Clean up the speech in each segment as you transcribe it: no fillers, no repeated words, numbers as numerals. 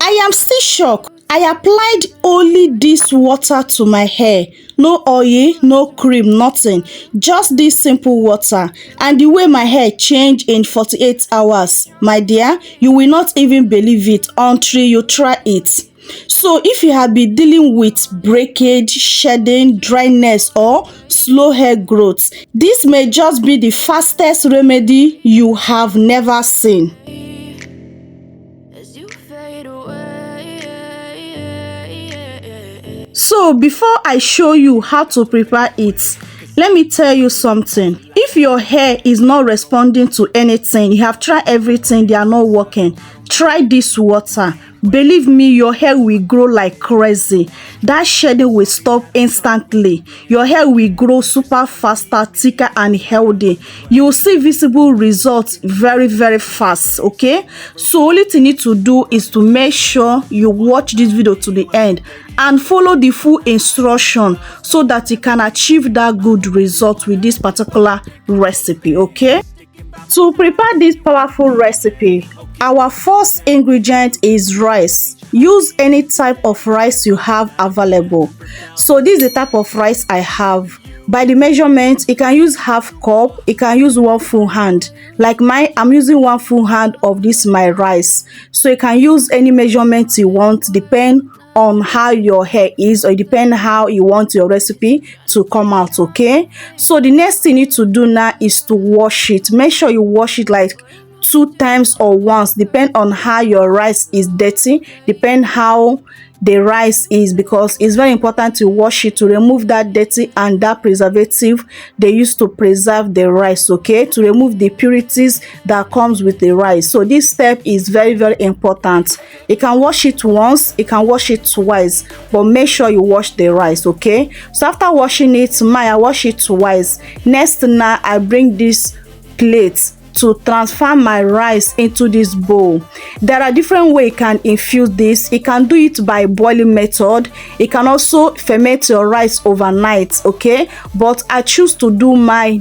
I am still shocked. I applied only this water to my hair. No oil, no cream, nothing. Just this simple water. And the way my hair changed in 48 hours, my dear, you will not even believe it until you try it. So if you have been dealing with breakage, shedding, dryness or slow hair growth, this may just be the fastest remedy you have never seen. So before I show you how to prepare it, let me tell you something. If your hair is not responding to anything, you have tried everything, they are not working, try this water. Believe me, your hair will grow like crazy. That shedding will stop instantly. Your hair will grow super faster, thicker and healthy. You will see visible results very, very fast, okay? So only thing you need to do is to make sure you watch this video to the end and follow the full instruction so that you can achieve that good result with this particular recipe, okay? To prepare this powerful recipe, our first ingredient is rice. Use any type of rice you have available. So this is the type of rice I have. By the measurement, you can use half cup, you can use 1 full hand. Like mine, I'm using 1 full hand of this my rice. So you can use any measurement you want, depend on how your hair is, or depend how you want your recipe to come out, okay? So the next thing you need to do now is to wash it. Make sure you wash it like 2 times or once, depend on how your rice is dirty, depend how the rice is, because it's very important to wash it to remove that dirty and that preservative they used to preserve the rice, okay, to remove the impurities that comes with the rice. So this step is very, very important. You can wash it once, you can wash it twice, but make sure you wash the rice, okay? So after washing it, I wash it twice. Next, now I bring this plate to transfer my rice into this bowl. There are different ways you can infuse this. You can do it by boiling method. You can also ferment your rice overnight, okay? But I choose to do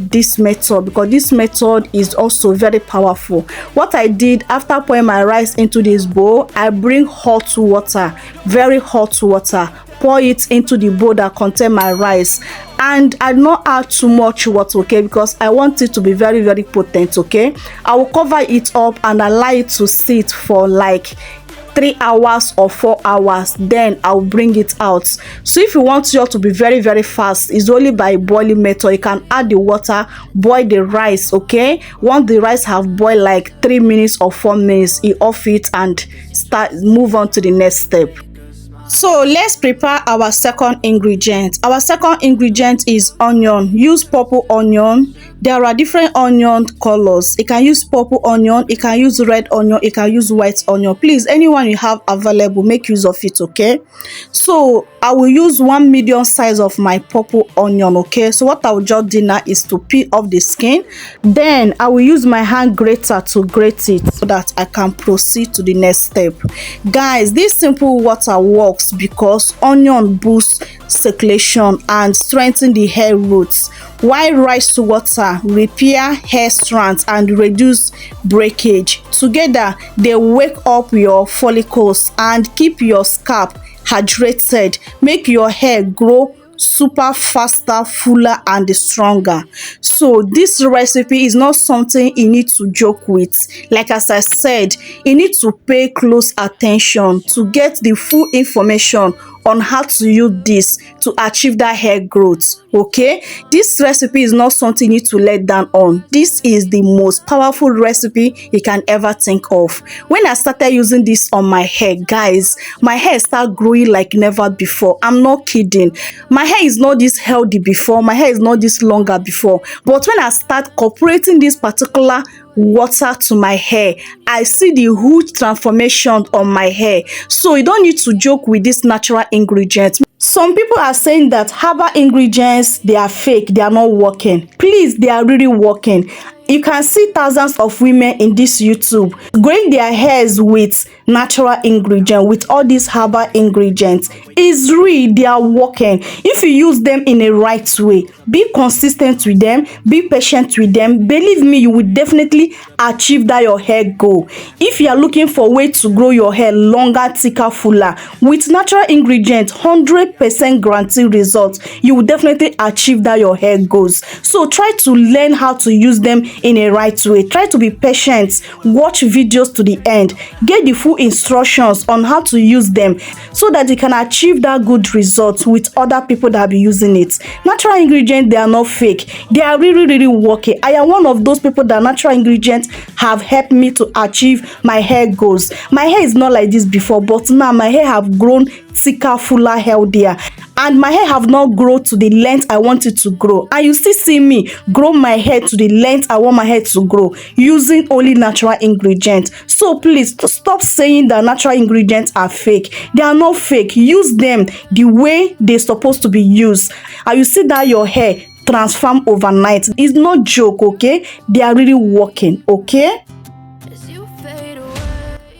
this method because this method is also very powerful. What I did after pouring my rice into this bowl, I bring hot water, very hot water, pour it into the bowl that contain my rice, and I not add too much water, okay, because I want it to be very, very potent, okay? I will cover it up and allow it to sit for like 3 hours or 4 hours, then I'll bring it out. So if you want yours to be very, very fast, it's only by boiling method. You can add the water, boil the rice, okay? Once the rice have boiled like 3 minutes or 4 minutes, you off it and move on to the next step. So let's prepare our second ingredient. Our second ingredient is onion. Use purple onion. There are different onion colors. You can use purple onion, you can use red onion, you can use white onion. Please, anyone you have available, make use of it, okay? So I will use 1 medium size of my purple onion, okay? So what I will just do now is to peel off the skin. Then I will use my hand grater to grate it so that I can proceed to the next step. Guys, this simple water works because onion boosts circulation and strengthen the hair roots, while rice water repair hair strands and reduce breakage. Together they wake up your follicles and keep your scalp hydrated, make your hair grow super faster, fuller and stronger. So this recipe is not something you need to joke with. Like as I said, you need to pay close attention to get the full information on how to use this to achieve that hair growth, okay? This recipe is not something you need to let down on. This is the most powerful recipe you can ever think of. When I started using this on my hair, guys, my hair started growing like never before. I'm not kidding. My hair is not this healthy before, my hair is not this longer before, but when I start incorporating this particular water to my hair, I see the huge transformation on my hair. So you don't need to joke with this natural ingredients. Some people are saying that herbal ingredients, they are fake, they are not working. Please, they are really working. You can see thousands of women in this YouTube growing their hairs with natural ingredient, with all these herbal ingredients, is real, they are working. If you use them in a right way, be consistent with them, be patient with them, believe me, you will definitely achieve that your hair goal. If you are looking for a way to grow your hair longer, thicker, fuller with natural ingredients, 100% guarantee results, you will definitely achieve that your hair goals. So try to learn how to use them in a right way. Try to be patient, watch videos to the end, get the full instructions on how to use them so that you can achieve that good result with other people that be using it. Natural ingredients, they are not fake, they are really working. I am one of those people that natural ingredients have helped me to achieve my hair goals. My hair is not like this before, but now my hair have grown thicker, fuller, healthier, and my hair have not grown to the length I want it to grow. And you still see me grow my hair to the length I want my hair to grow using only natural ingredients. So please stop saying that natural ingredients are fake. They are not fake. Use them the way they're supposed to be used, and you see that your hair transform overnight. It's not joke, okay? They are really working, okay?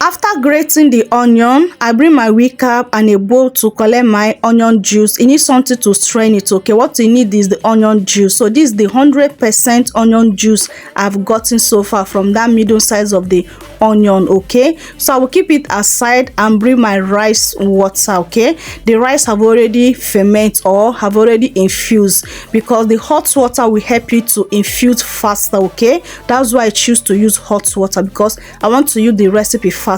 After grating the onion, I bring my wig cap and a bowl to collect my onion juice. You need something to strain it, okay? What you need is the onion juice. So this is the 100% onion juice I've gotten so far from that middle size of the onion, okay? So I will keep it aside and bring my rice water, okay? The rice have already fermented or have already infused, because the hot water will help you to infuse faster, okay? That's why I choose to use hot water, because I want to use the recipe faster.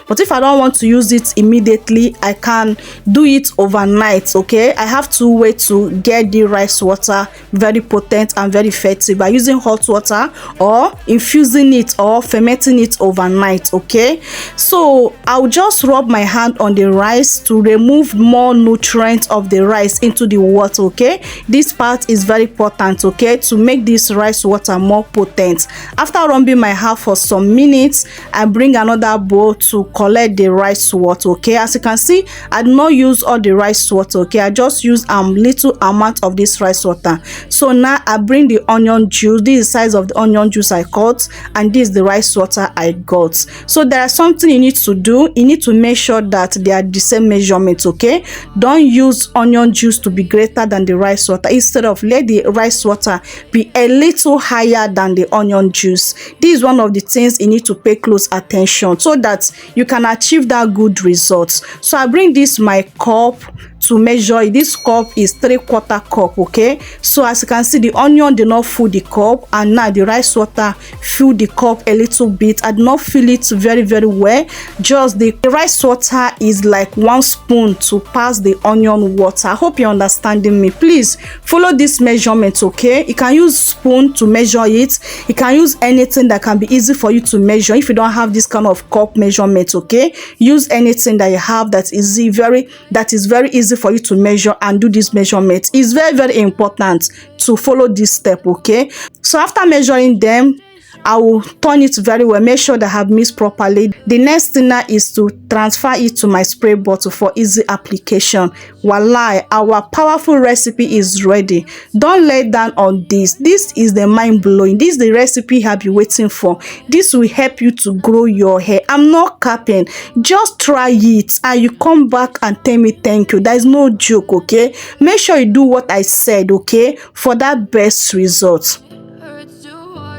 But if I don't want to use it immediately, I can do it overnight, okay? I have to wait to get the rice water very potent and very effective by using hot water or infusing it or fermenting it overnight, okay? So I'll just rub my hand on the rice to remove more nutrients of the rice into the water, okay? This part is very important, okay, to make this rice water more potent. After rubbing my hand for some minutes, I bring another bowl to collect the rice water, okay? As you can see, I do not use all the rice water, okay? I just use little amount of this rice water. So now I bring the onion juice. This is the size of the onion juice I got, and this is the rice water I got. So there is something you need to do. You need to make sure that they are the same measurement, okay? Don't use onion juice to be greater than the rice water. Instead of, let the rice water be a little higher than the onion juice. This is one of the things you need to pay close attention so that you can achieve that good results. So I bring this my cup to measure it. This cup is 3/4 cup, okay? So as you can see, the onion did not fill the cup, and now the rice water fill the cup a little bit. I did not fill it very well. Just the rice water is like 1 spoon to pass the onion water. I hope you're understanding me. Please follow this measurement, okay? You can use spoon to measure it. You can use anything that can be easy for you to measure. If you don't have this kind of cup measurement, okay, use anything that you have that is very easy for you to measure and do this measurement. It's very important to follow this step, okay? So after measuring them, I will turn it very well, make sure that I have mixed properly. The next thing now is to transfer it to my spray bottle for easy application. Voila, our powerful recipe is ready. Don't let down on this. This is the mind-blowing. This is the recipe you have been waiting for. This will help you to grow your hair. I'm not capping. Just try it and you come back and tell me thank you. There is no joke, okay? Make sure you do what I said, okay, for that best result.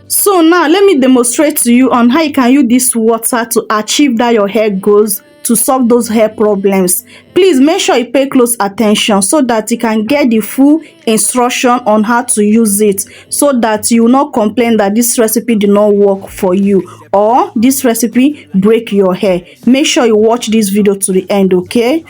So now let me demonstrate to you on how you can use this water to achieve that your hair goals, to solve those hair problems. Please make sure you pay close attention so that you can get the full instruction on how to use it, so that you will not complain that this recipe did not work for you or this recipe break your hair. Make sure you watch this video to the end, okay?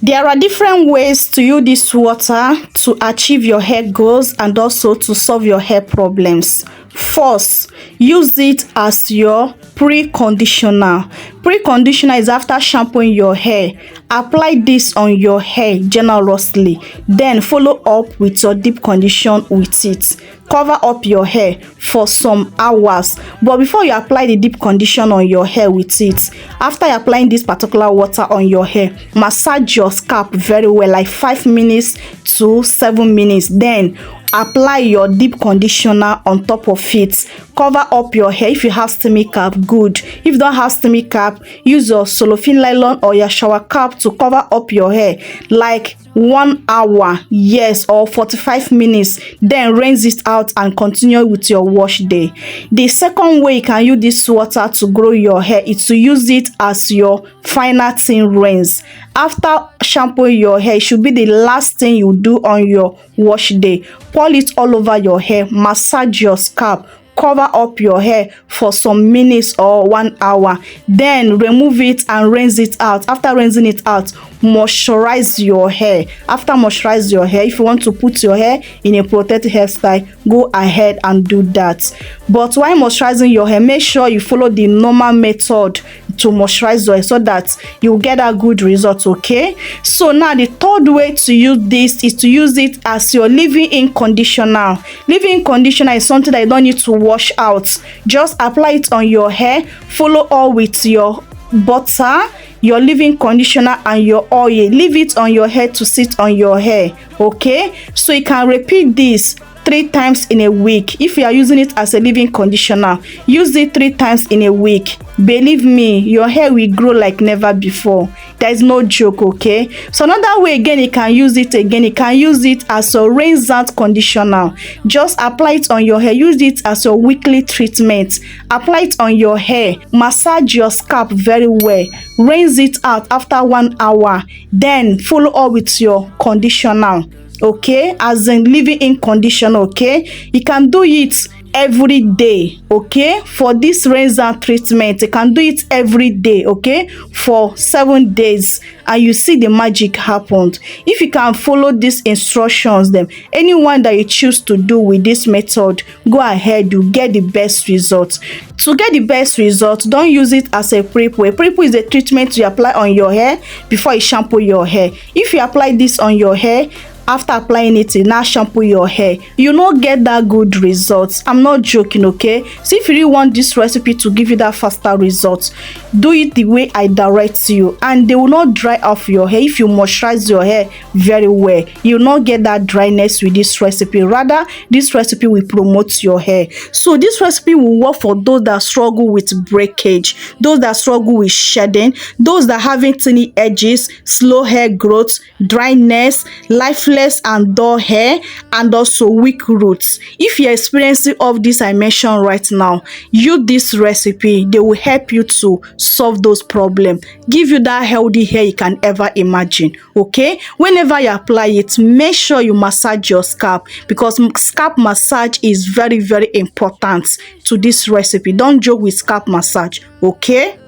There are different ways to use this water to achieve your hair goals and also to solve your hair problems. First, use it as your pre-conditioner. Pre-conditioner is after shampooing your hair. Apply this on your hair generously, then follow up with your deep condition with it. Cover up your hair for some hours, but before you apply the deep condition on your hair with it, after applying this particular water on your hair, massage your scalp very well, like 5 minutes to 7 minutes. Then apply your deep conditioner on top of it. Cover up your hair. If you have steamy cap, good. If you don't have steamy cap, use your cellophane nylon or your shower cap to cover up your hair like 1 hour, yes, or 45 minutes. Then rinse it out and continue with your wash day. The second way you can use this water to grow your hair is to use it as your final thin rinse. After shampooing your hair, it should be the last thing you do on your wash day. Pour it all over your hair, massage your scalp, cover up your hair for some minutes or 1 hour, then remove it and rinse it out. After rinsing it out, moisturize your hair. After moisturize your hair, if you want to put your hair in a protected hairstyle, go ahead and do that. But while moisturizing your hair, make sure you follow the normal method to moisturize your hair so that you get a good result. Okay, so now the third way to use this is to use it as your leave-in conditioner. Leave-in conditioner is something that you don't need to wash out. Just apply it on your hair, follow all with your butter, your leave-in conditioner and your oil. Leave it on your hair to sit on your hair. Okay, so you can repeat this 3 times in a week. If you are using it as a leave-in conditioner, use it 3 times in a week. Believe me, your hair will grow like never before. There is no joke. Okay, so another way again you can use it as a rinse out conditioner. Just apply it on your hair. Use it as your weekly treatment. Apply it on your hair, massage your scalp very well, rinse it out after 1 hour, then follow up with your conditioner. Okay, as in leave-in conditioner. Okay, you can do it every day. Okay, for this rinse out treatment, you can do it every day. Okay, for 7 days, and you see the magic happened. If you can follow these instructions, then anyone that you choose to do with this method, go ahead, you get the best results. To get the best results, don't use it as a prep. A prep is a treatment you apply on your hair before you shampoo your hair. If you apply this on your hair, after applying it, you now shampoo your hair, you not get that good results. I'm not joking. Okay, so if you really want this recipe to give you that faster results, do it the way I direct you, and they will not dry off your hair. If you moisturize your hair very well, you will not get that dryness with this recipe. Rather, this recipe will promote your hair. So this recipe will work for those that struggle with breakage, those that struggle with shedding, those that having tiny edges, slow hair growth, dryness, lifeless and dull hair, and also weak roots. If you're experiencing all of this I mentioned right now, use this recipe. They will help you to solve those problems, give you that healthy hair you can ever imagine. Okay, whenever you apply it, make sure you massage your scalp, because scalp massage is very, very important to this recipe. Don't joke with scalp massage. Okay,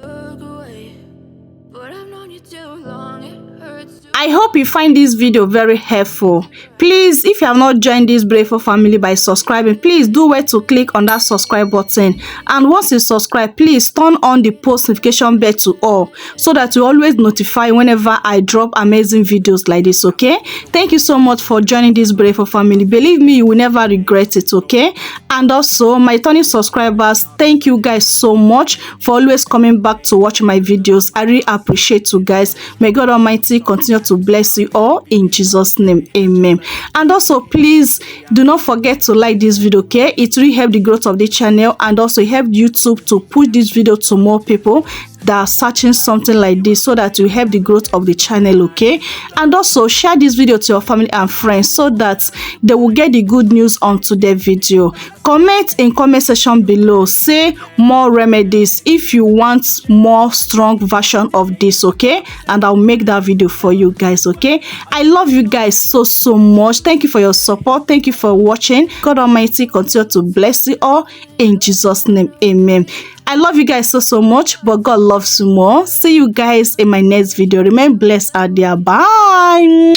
I hope you find this video very helpful. Please, if you have not joined this Brave family by subscribing, please do well to click on that subscribe button. And once you subscribe, please turn on the post notification bell to all, so that you always notify whenever I drop amazing videos like this. Okay, thank you so much for joining this Brave family. Believe me, you will never regret it. Okay, and also my returning subscribers, thank you guys so much for always coming back to watch my videos. I really appreciate you guys. May God Almighty continue to bless you all in Jesus' name. Amen. And also, please do not forget to like this video. Okay, it really help the growth of the channel, and also help YouTube to push this video to more people that are searching something like this, so that you help the growth of the channel. Okay, and also share this video to your family and friends so that they will get the good news onto their video. Comment in comment section below, say more remedies if you want more strong version of this. Okay, and I'll make that video for you guys. Okay, I love you guys so much. Thank you for your support. Thank you for watching. God Almighty continue to bless you all in Jesus' name. Amen. I love you guys so much, but God loves you more. See you guys in my next video. Remain blessed out there. Bye.